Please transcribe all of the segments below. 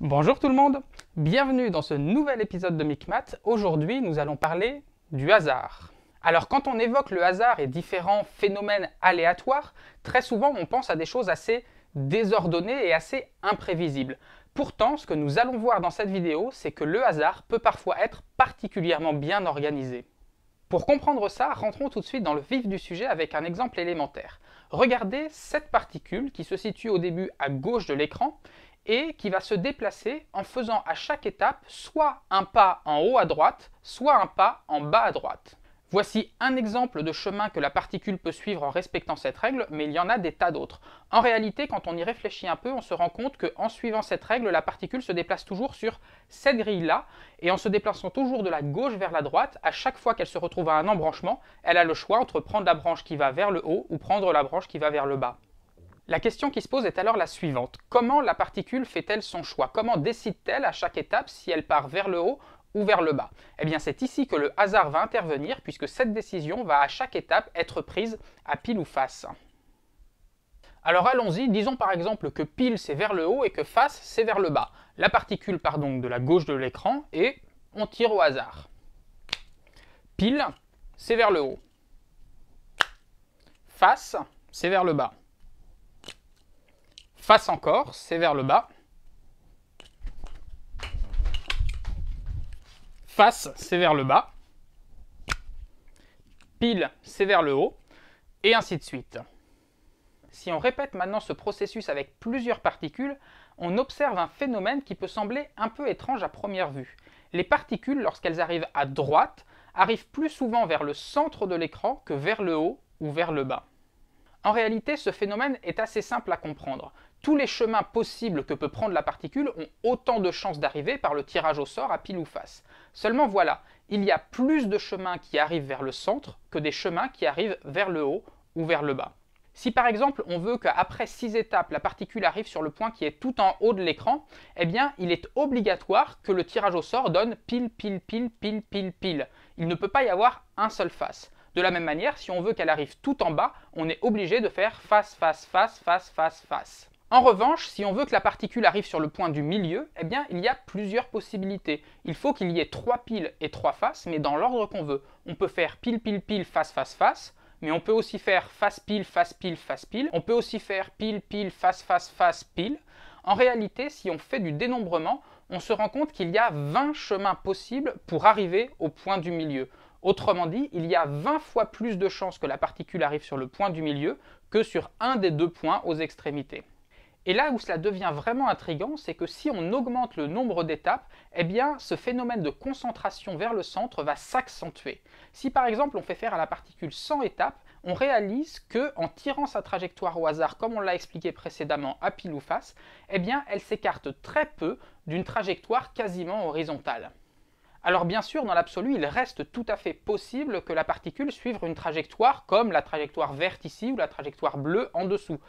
Bonjour tout le monde, bienvenue dans ce nouvel épisode de Micmath. Aujourd'hui, nous allons parler du hasard. Alors quand on évoque le hasard et différents phénomènes aléatoires, très souvent on pense à des choses assez désordonnées et assez imprévisibles. Pourtant, ce que nous allons voir dans cette vidéo, c'est que le hasard peut parfois être particulièrement bien organisé. Pour comprendre ça, rentrons tout de suite dans le vif du sujet avec un exemple élémentaire. Regardez cette particule qui se situe au début à gauche de l'écran et qui va se déplacer en faisant à chaque étape soit un pas en haut à droite, soit un pas en bas à droite. Voici un exemple de chemin que la particule peut suivre en respectant cette règle, mais il y en a des tas d'autres. En réalité, quand on y réfléchit un peu, on se rend compte qu'en suivant cette règle, la particule se déplace toujours sur cette grille-là, et en se déplaçant toujours de la gauche vers la droite, à chaque fois qu'elle se retrouve à un embranchement, elle a le choix entre prendre la branche qui va vers le haut ou prendre la branche qui va vers le bas. La question qui se pose est alors la suivante. Comment la particule fait-elle son choix? Comment décide-t-elle à chaque étape si elle part vers le haut ou vers le bas? Eh bien, c'est ici que le hasard va intervenir, puisque cette décision va à chaque étape être prise à pile ou face. Alors allons-y, disons par exemple que pile c'est vers le haut et que face c'est vers le bas. La particule part donc de la gauche de l'écran et on tire au hasard. Pile, c'est vers le haut. Face, c'est vers le bas. Face encore, c'est vers le bas. Face, c'est vers le bas. Pile, c'est vers le haut. Et ainsi de suite. Si on répète maintenant ce processus avec plusieurs particules, on observe un phénomène qui peut sembler un peu étrange à première vue. Les particules, lorsqu'elles arrivent à droite, arrivent plus souvent vers le centre de l'écran que vers le haut ou vers le bas. En réalité, ce phénomène est assez simple à comprendre. Tous les chemins possibles que peut prendre la particule ont autant de chances d'arriver par le tirage au sort à pile ou face. Seulement voilà, il y a plus de chemins qui arrivent vers le centre que des chemins qui arrivent vers le haut ou vers le bas. Si par exemple on veut qu'après 6 étapes, la particule arrive sur le point qui est tout en haut de l'écran, eh bien il est obligatoire que le tirage au sort donne pile, pile, pile, pile, pile, pile. Il ne peut pas y avoir un seul face. De la même manière, si on veut qu'elle arrive tout en bas, on est obligé de faire face, face, face, face, face, face. En revanche, si on veut que la particule arrive sur le point du milieu, eh bien, il y a plusieurs possibilités. Il faut qu'il y ait 3 piles et 3 faces, mais dans l'ordre qu'on veut. On peut faire pile, pile, pile, face, face, face, mais on peut aussi faire face, pile, face, pile, face, pile. On peut aussi faire pile, pile, face, face, face, pile. En réalité, si on fait du dénombrement, on se rend compte qu'il y a 20 chemins possibles pour arriver au point du milieu. Autrement dit, il y a 20 fois plus de chances que la particule arrive sur le point du milieu que sur un des deux points aux extrémités. Et là où cela devient vraiment intriguant, c'est que si on augmente le nombre d'étapes, eh bien ce phénomène de concentration vers le centre va s'accentuer. Si par exemple on fait faire à la particule 100 étapes, on réalise que en tirant sa trajectoire au hasard, comme on l'a expliqué précédemment à pile ou face, eh bien elle s'écarte très peu d'une trajectoire quasiment horizontale. Alors bien sûr, dans l'absolu, il reste tout à fait possible que la particule suive une trajectoire comme la trajectoire verte ici ou la trajectoire bleue en dessous.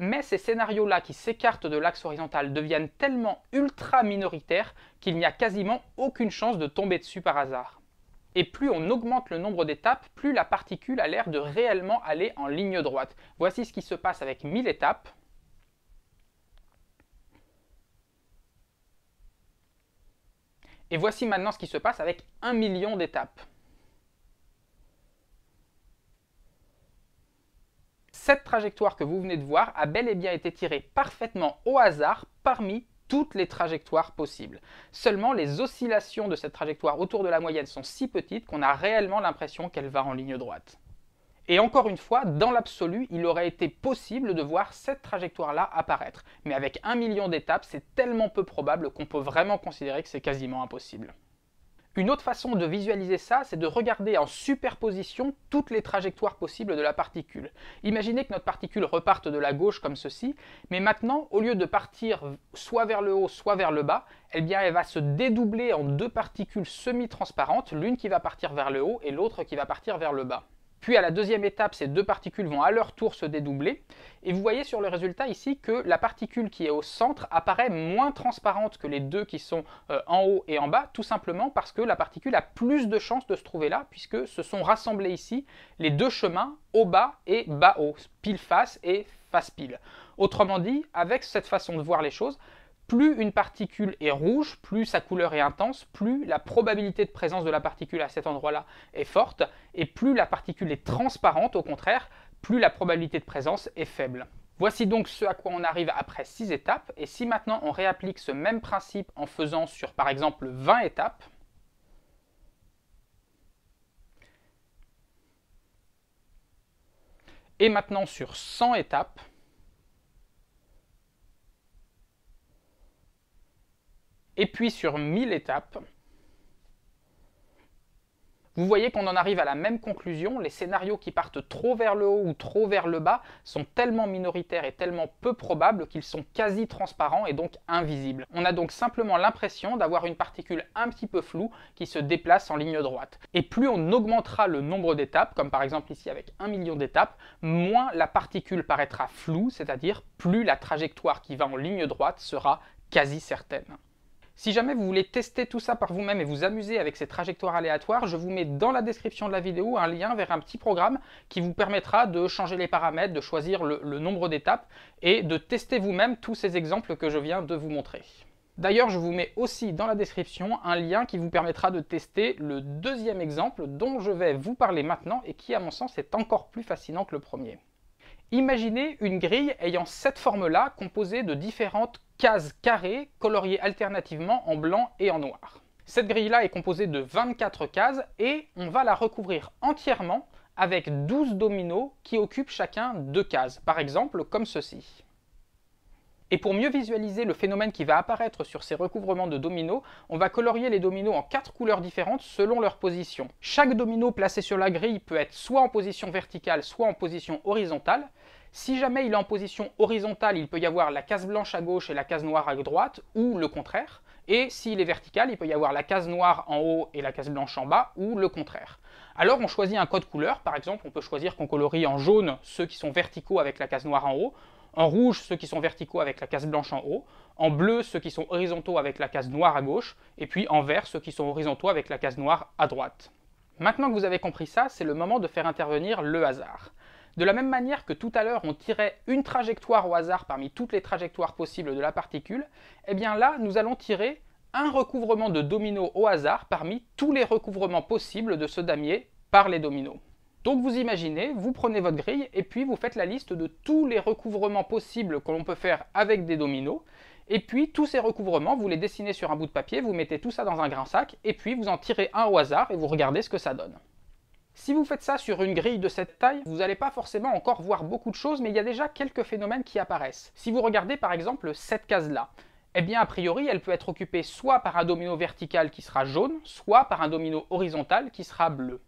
Mais ces scénarios-là qui s'écartent de l'axe horizontal deviennent tellement ultra minoritaires qu'il n'y a quasiment aucune chance de tomber dessus par hasard. Et plus on augmente le nombre d'étapes, plus la particule a l'air de réellement aller en ligne droite. Voici ce qui se passe avec 1000 étapes. Et voici maintenant ce qui se passe avec 1 million d'étapes. Cette trajectoire que vous venez de voir a bel et bien été tirée parfaitement au hasard parmi toutes les trajectoires possibles. Seulement, les oscillations de cette trajectoire autour de la moyenne sont si petites qu'on a réellement l'impression qu'elle va en ligne droite. Et encore une fois, dans l'absolu, il aurait été possible de voir cette trajectoire-là apparaître. Mais avec 1 million d'étapes, c'est tellement peu probable qu'on peut vraiment considérer que c'est quasiment impossible. Une autre façon de visualiser ça, c'est de regarder en superposition toutes les trajectoires possibles de la particule. Imaginez que notre particule reparte de la gauche comme ceci, mais maintenant, au lieu de partir soit vers le haut, soit vers le bas, eh bien, elle va se dédoubler en deux particules semi-transparentes, l'une qui va partir vers le haut et l'autre qui va partir vers le bas. Puis à la deuxième étape, ces deux particules vont à leur tour se dédoubler. Et vous voyez sur le résultat ici que la particule qui est au centre apparaît moins transparente que les deux qui sont en haut et en bas, tout simplement parce que la particule a plus de chances de se trouver là, puisque se sont rassemblés ici les deux chemins haut bas et bas haut, pile face et face pile. Autrement dit, avec cette façon de voir les choses, Plus une particule est rouge, plus sa couleur est intense, plus la probabilité de présence de la particule à cet endroit-là est forte, et plus la particule est transparente, au contraire, plus la probabilité de présence est faible. Voici donc ce à quoi on arrive après 6 étapes, et si maintenant on réapplique ce même principe en faisant sur par exemple 20 étapes, et maintenant sur 100 étapes, et puis sur 1000 étapes, vous voyez qu'on en arrive à la même conclusion. Les scénarios qui partent trop vers le haut ou trop vers le bas sont tellement minoritaires et tellement peu probables qu'ils sont quasi transparents et donc invisibles. On a donc simplement l'impression d'avoir une particule un petit peu floue qui se déplace en ligne droite. Et plus on augmentera le nombre d'étapes, comme par exemple ici avec 1 million d'étapes, moins la particule paraîtra floue, c'est-à-dire plus la trajectoire qui va en ligne droite sera quasi certaine. Si jamais vous voulez tester tout ça par vous-même et vous amuser avec ces trajectoires aléatoires, je vous mets dans la description de la vidéo un lien vers un petit programme qui vous permettra de changer les paramètres, de choisir le nombre d'étapes et de tester vous-même tous ces exemples que je viens de vous montrer. D'ailleurs, je vous mets aussi dans la description un lien qui vous permettra de tester le deuxième exemple dont je vais vous parler maintenant et qui, à mon sens, est encore plus fascinant que le premier. Imaginez une grille ayant cette forme-là, composée de différentes cases carrées, coloriées alternativement en blanc et en noir. Cette grille-là est composée de 24 cases et on va la recouvrir entièrement avec 12 dominos qui occupent chacun 2 cases, par exemple comme ceci. Et pour mieux visualiser le phénomène qui va apparaître sur ces recouvrements de dominos, on va colorier les dominos en 4 couleurs différentes selon leur position. Chaque domino placé sur la grille peut être soit en position verticale, soit en position horizontale. Si jamais il est en position horizontale, il peut y avoir la case blanche à gauche et la case noire à droite, ou le contraire. Et s'il est vertical, il peut y avoir la case noire en haut et la case blanche en bas, ou le contraire. Alors on choisit un code couleur, par exemple on peut choisir qu'on colorie en jaune ceux qui sont verticaux avec la case noire en haut, en rouge ceux qui sont verticaux avec la case blanche en haut, en bleu ceux qui sont horizontaux avec la case noire à gauche, et puis en vert ceux qui sont horizontaux avec la case noire à droite. Maintenant que vous avez compris ça, c'est le moment de faire intervenir le hasard. De la même manière que tout à l'heure on tirait une trajectoire au hasard parmi toutes les trajectoires possibles de la particule, eh bien là nous allons tirer un recouvrement de dominos au hasard parmi tous les recouvrements possibles de ce damier par les dominos. Donc vous imaginez, vous prenez votre grille et puis vous faites la liste de tous les recouvrements possibles que l'on peut faire avec des dominos, et puis tous ces recouvrements, vous les dessinez sur un bout de papier, vous mettez tout ça dans un grand sac, et puis vous en tirez un au hasard et vous regardez ce que ça donne. Si vous faites ça sur une grille de cette taille, vous n'allez pas forcément encore voir beaucoup de choses, mais il y a déjà quelques phénomènes qui apparaissent. Si vous regardez par exemple cette case-là, eh bien a priori elle peut être occupée soit par un domino vertical qui sera jaune, soit par un domino horizontal qui sera bleu.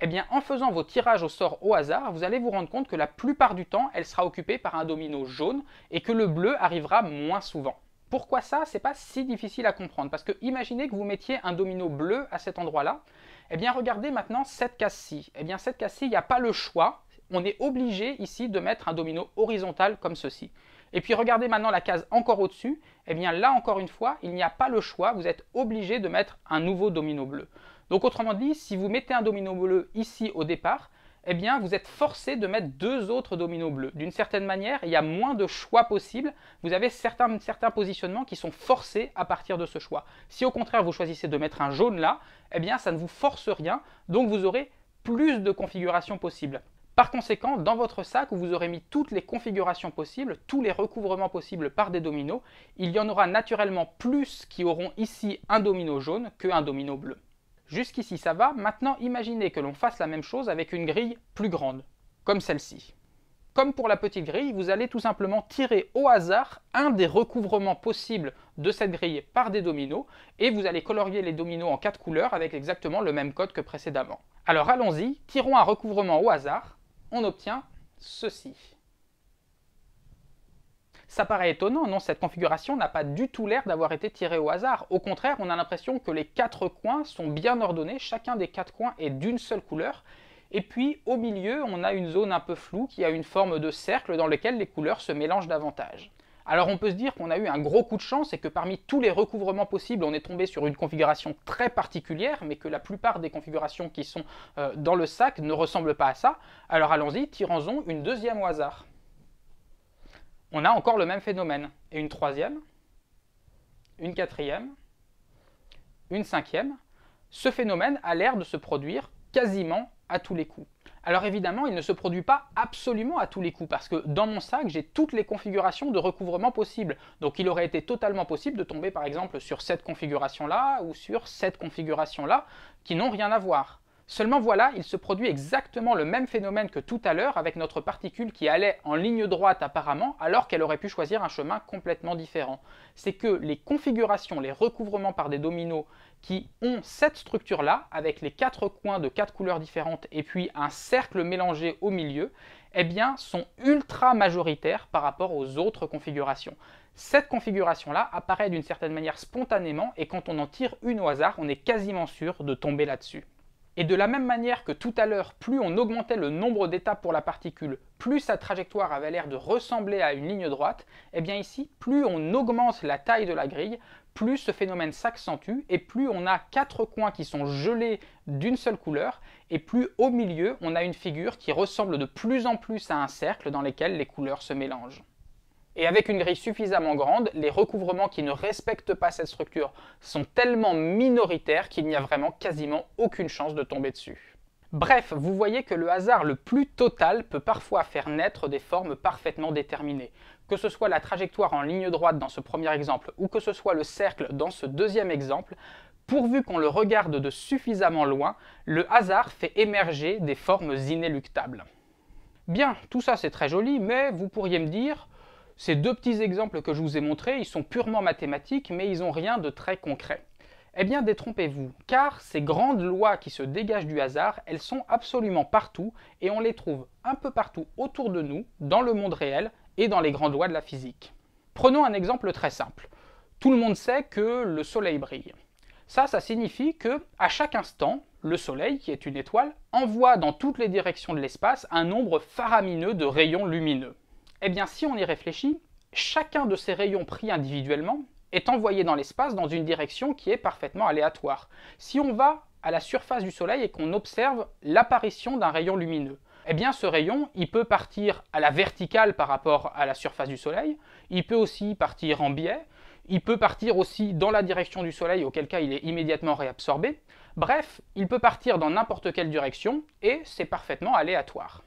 Eh bien en faisant vos tirages au sort au hasard, vous allez vous rendre compte que la plupart du temps, elle sera occupée par un domino jaune et que le bleu arrivera moins souvent. Pourquoi ça? C'est pas si difficile à comprendre, parce que imaginez que vous mettiez un domino bleu à cet endroit-là. Eh bien regardez maintenant cette case-ci. Eh bien cette case-ci, il n'y a pas le choix. On est obligé ici de mettre un domino horizontal comme ceci. Et puis regardez maintenant la case encore au-dessus. Eh bien là encore une fois, il n'y a pas le choix. Vous êtes obligé de mettre un nouveau domino bleu. Donc autrement dit, si vous mettez un domino bleu ici au départ, eh bien vous êtes forcé de mettre 2 autres dominos bleus. D'une certaine manière, il y a moins de choix possibles. Vous avez certains positionnements qui sont forcés à partir de ce choix. Si au contraire vous choisissez de mettre un jaune là, eh bien ça ne vous force rien, donc vous aurez plus de configurations possibles. Par conséquent, dans votre sac où vous aurez mis toutes les configurations possibles, tous les recouvrements possibles par des dominos, il y en aura naturellement plus qui auront ici un domino jaune qu'un domino bleu. Jusqu'ici ça va, maintenant imaginez que l'on fasse la même chose avec une grille plus grande, comme celle-ci. Comme pour la petite grille, vous allez tout simplement tirer au hasard un des recouvrements possibles de cette grille par des dominos, et vous allez colorier les dominos en 4 couleurs avec exactement le même code que précédemment. Alors allons-y, tirons un recouvrement au hasard, on obtient ceci. Ça paraît étonnant, non? Cette configuration n'a pas du tout l'air d'avoir été tirée au hasard. Au contraire, on a l'impression que les 4 coins sont bien ordonnés, chacun des 4 coins est d'une seule couleur. Et puis au milieu, on a une zone un peu floue qui a une forme de cercle dans lequel les couleurs se mélangent davantage. Alors on peut se dire qu'on a eu un gros coup de chance et que parmi tous les recouvrements possibles, on est tombé sur une configuration très particulière, mais que la plupart des configurations qui sont dans le sac ne ressemblent pas à ça. Alors allons-y, tirons-en une deuxième au hasard. On a encore le même phénomène. Et une troisième. une quatrième, une cinquième. Ce phénomène a l'air de se produire quasiment à tous les coups. Alors évidemment, il ne se produit pas absolument à tous les coups, parce que dans mon sac, j'ai toutes les configurations de recouvrement possibles. Donc il aurait été totalement possible de tomber par exemple sur cette configuration-là, ou sur cette configuration-là, qui n'ont rien à voir. Seulement voilà, il se produit exactement le même phénomène que tout à l'heure avec notre particule qui allait en ligne droite apparemment, alors qu'elle aurait pu choisir un chemin complètement différent. C'est que les configurations, les recouvrements par des dominos qui ont cette structure-là, avec les 4 coins de 4 couleurs différentes et puis un cercle mélangé au milieu, eh bien, sont ultra majoritaires par rapport aux autres configurations. Cette configuration-là apparaît d'une certaine manière spontanément et quand on en tire une au hasard, on est quasiment sûr de tomber là-dessus. Et de la même manière que tout à l'heure, plus on augmentait le nombre d'étapes pour la particule, plus sa trajectoire avait l'air de ressembler à une ligne droite, et bien ici, plus on augmente la taille de la grille, plus ce phénomène s'accentue, et plus on a 4 coins qui sont gelés d'une seule couleur, et plus au milieu, on a une figure qui ressemble de plus en plus à un cercle dans lequel les couleurs se mélangent. Et avec une grille suffisamment grande, les recouvrements qui ne respectent pas cette structure sont tellement minoritaires qu'il n'y a vraiment quasiment aucune chance de tomber dessus. Bref, vous voyez que le hasard le plus total peut parfois faire naître des formes parfaitement déterminées. Que ce soit la trajectoire en ligne droite dans ce premier exemple, ou que ce soit le cercle dans ce deuxième exemple, pourvu qu'on le regarde de suffisamment loin, le hasard fait émerger des formes inéluctables. Bien, tout ça c'est très joli, mais vous pourriez me dire... Ces 2 petits exemples que je vous ai montrés, ils sont purement mathématiques, mais ils n'ont rien de très concret. Eh bien, détrompez-vous, car ces grandes lois qui se dégagent du hasard, elles sont absolument partout, et on les trouve un peu partout autour de nous, dans le monde réel, et dans les grandes lois de la physique. Prenons un exemple très simple. Tout le monde sait que le Soleil brille. Ça signifie que, à chaque instant, le Soleil, qui est une étoile, envoie dans toutes les directions de l'espace un nombre faramineux de rayons lumineux. Eh bien, si on y réfléchit, chacun de ces rayons pris individuellement est envoyé dans l'espace dans une direction qui est parfaitement aléatoire. Si on va à la surface du Soleil et qu'on observe l'apparition d'un rayon lumineux, eh bien ce rayon, il peut partir à la verticale par rapport à la surface du Soleil, il peut aussi partir en biais, il peut partir aussi dans la direction du Soleil, auquel cas il est immédiatement réabsorbé. Bref, il peut partir dans n'importe quelle direction et c'est parfaitement aléatoire.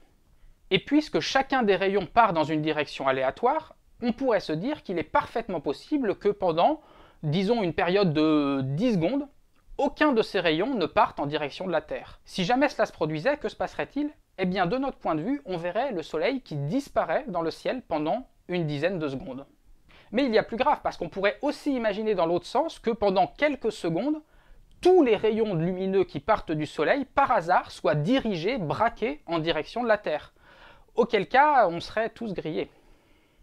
Et puisque chacun des rayons part dans une direction aléatoire, on pourrait se dire qu'il est parfaitement possible que pendant, disons une période de 10 secondes, aucun de ces rayons ne parte en direction de la Terre. Si jamais cela se produisait, que se passerait-il? Eh bien, de notre point de vue, on verrait le Soleil qui disparaît dans le ciel pendant une dizaine de secondes. Mais il y a plus grave, parce qu'on pourrait aussi imaginer dans l'autre sens que pendant quelques secondes, tous les rayons lumineux qui partent du Soleil, par hasard, soient dirigés, braqués en direction de la Terre. Auquel cas, on serait tous grillés.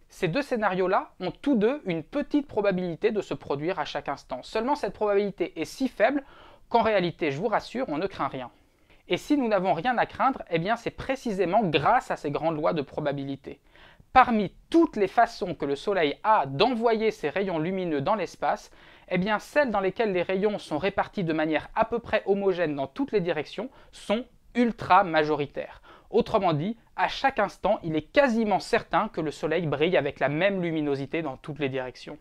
Ces 2 scénarios-là ont tous deux une petite probabilité de se produire à chaque instant. Seulement cette probabilité est si faible qu'en réalité, je vous rassure, on ne craint rien. Et si nous n'avons rien à craindre, eh bien c'est précisément grâce à ces grandes lois de probabilité. Parmi toutes les façons que le Soleil a d'envoyer ses rayons lumineux dans l'espace, eh bien celles dans lesquelles les rayons sont répartis de manière à peu près homogène dans toutes les directions sont ultra majoritaires. Autrement dit, à chaque instant, il est quasiment certain que le Soleil brille avec la même luminosité dans toutes les directions.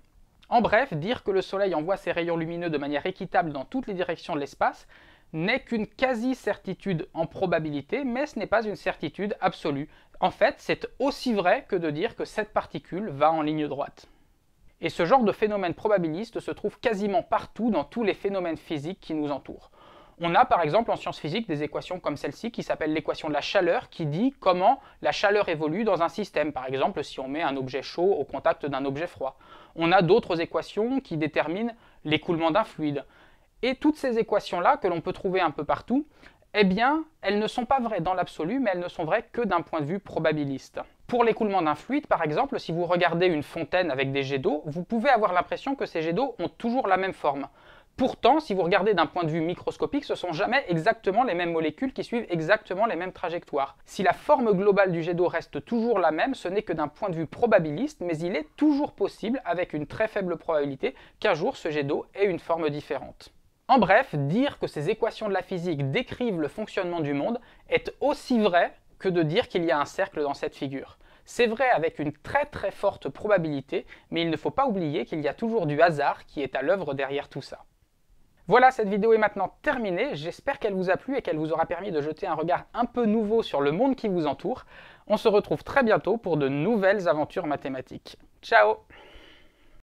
En bref, dire que le Soleil envoie ses rayons lumineux de manière équitable dans toutes les directions de l'espace n'est qu'une quasi-certitude en probabilité, mais ce n'est pas une certitude absolue. En fait, c'est aussi vrai que de dire que cette particule va en ligne droite. Et ce genre de phénomène probabiliste se trouve quasiment partout dans tous les phénomènes physiques qui nous entourent. On a par exemple en sciences physiques des équations comme celle-ci qui s'appelle l'équation de la chaleur qui dit comment la chaleur évolue dans un système, par exemple si on met un objet chaud au contact d'un objet froid. On a d'autres équations qui déterminent l'écoulement d'un fluide. Et toutes ces équations-là que l'on peut trouver un peu partout, eh bien, elles ne sont pas vraies dans l'absolu, mais elles ne sont vraies que d'un point de vue probabiliste. Pour l'écoulement d'un fluide, par exemple, si vous regardez une fontaine avec des jets d'eau, vous pouvez avoir l'impression que ces jets d'eau ont toujours la même forme. Pourtant, si vous regardez d'un point de vue microscopique, ce ne sont jamais exactement les mêmes molécules qui suivent exactement les mêmes trajectoires. Si la forme globale du jet d'eau reste toujours la même, ce n'est que d'un point de vue probabiliste, mais il est toujours possible, avec une très faible probabilité, qu'un jour ce jet d'eau ait une forme différente. En bref, dire que ces équations de la physique décrivent le fonctionnement du monde est aussi vrai que de dire qu'il y a un cercle dans cette figure. C'est vrai avec une très forte probabilité, mais il ne faut pas oublier qu'il y a toujours du hasard qui est à l'œuvre derrière tout ça. Voilà, cette vidéo est maintenant terminée, j'espère qu'elle vous a plu et qu'elle vous aura permis de jeter un regard un peu nouveau sur le monde qui vous entoure. On se retrouve très bientôt pour de nouvelles aventures mathématiques. Ciao!